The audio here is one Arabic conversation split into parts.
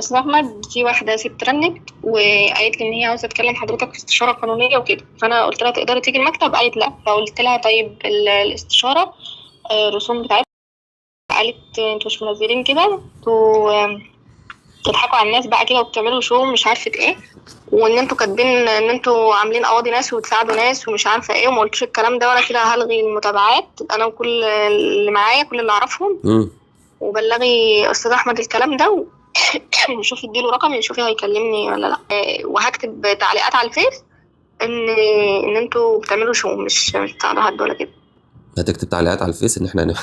استاذ احمد، في واحده ست رنت وقالت لي ان هي عاوزه تكلم حضرتك في استشاره قانونيه وكده، فانا قلت لها تقدري تيجي المكتب؟ قالت لا. فقلت لها طيب الاستشاره الرسوم بتاعتها. قالت انتوا مش منزلين كده، انتوا بتضحكوا على الناس بقى كده وبتعملوا شو مش عارفه ايه، وان انتوا كاتبين ان انتوا عاملين قواضي ناس وتساعدوا ناس ومش عارفه ايه، وما قلتش الكلام ده. وانا كده هلغي المتابعات انا وكل اللي معايا، كل اللي اعرفهم، وبلغي استاذ احمد الكلام ده وشوفي اديله رقمي، شوفي هيكلمني ولا لا. وهكتب تعليقات على الفيس ان انتوا بتعملوا شو مش بتاع حد ولا كده. هتكتب تعليقات على الفيس ان احنا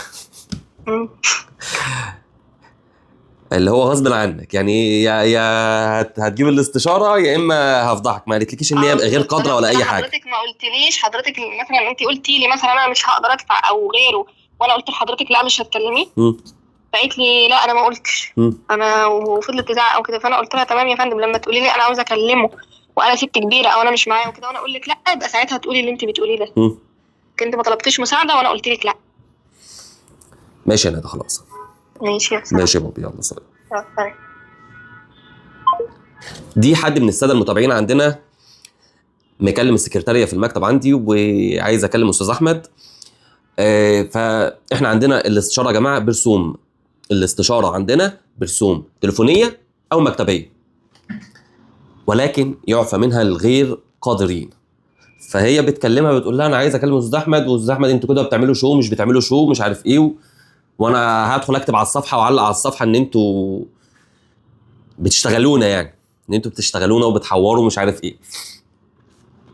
اللي هو غصب عنك يعني، يا هتجيب الاستشاره يا اما هفضحك. ما قالتلكيش ان هي غير قادره ولا اي حاجه؟ حضرتك ما قلتليش، حضرتك مثلا انت قلتي لي مثلا انا مش هقدر ادفع او غيره، وانا قلت لحضرتك لا مش هتكلميه. فقالت لي لا انا ما قلتش. انا وفضلت تزعق او كده، فانا قلت لها تمام يا فندم، لما تقولي لي انا عاوزه اكلمه وانا ست كبيره او انا مش معايا وكده وانا اقول لك لا، يبقى ساعتها تقولي اللي انت بتقوليه ده. كنت ما طلبتيش مساعده وانا قلت لك لا. ماشي انا ده خلاص. ماشي يا ماشي يا بابي، يلا سلام. دي حد من الساده المتابعين عندنا مكلم السكرتاريه في المكتب عندي وعايز اكلم استاذ احمد. فاحنا عندنا الاستشاره يا جماعه برسوم. الاستشاره عندنا برسوم تليفونيه او مكتبيه، ولكن يعفى منها الغير قادرين. فهي بتكلمها بتقول لها انا عايز اكلم استاذ احمد، واستاذ احمد انتوا كده بتعملوا شو مش بتعملوا شو مش عارف ايه، وانا هدخل اكتب على الصفحه واعلق على الصفحه ان انتوا بتشتغلونا، يعني ان انتوا بتشتغلونا وبتحوروا مش عارف ايه.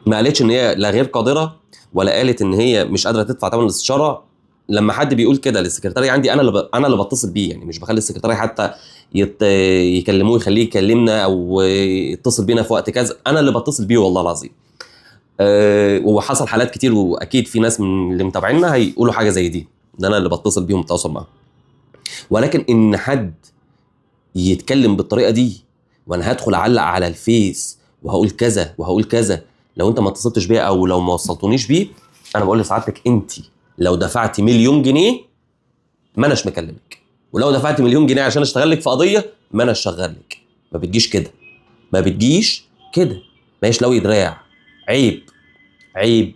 ما قالتش ان هي لا غير قادره ولا قالت ان هي مش قادره تدفع ثمن الاستشاره. لما حد بيقول كده للسكرتاريه عندي انا اللي بتصل بيه، يعني مش بخلي السكرتاريه حتى يكلموه يخليه يكلمنا او يتصل بينا في وقت كذا، انا اللي بتصل بيه والله العظيم. وحصل حالات كتير، واكيد في ناس من اللي متابعينا هيقولوا حاجه زي دي، ان انا اللي بتصل بيهم بتواصل معاهم. ولكن ان حد يتكلم بالطريقه دي وانا هدخل اعلق على الفيس وهقول كذا وهقول كذا، لو انت ما اتصلتش بيا او لو ما وصلتونيش بيه، انا بقول لسعادتك انت لو دفعتي 1,000,000 جنيه ما اناش مكلمك، ولو دفعتي 1,000,000 جنيه عشان اشتغل لك في قضيه ما اناش شغال لك. ما بتجيش كده، ما بتجيش كده. ماشي لو دراع. عيب عيب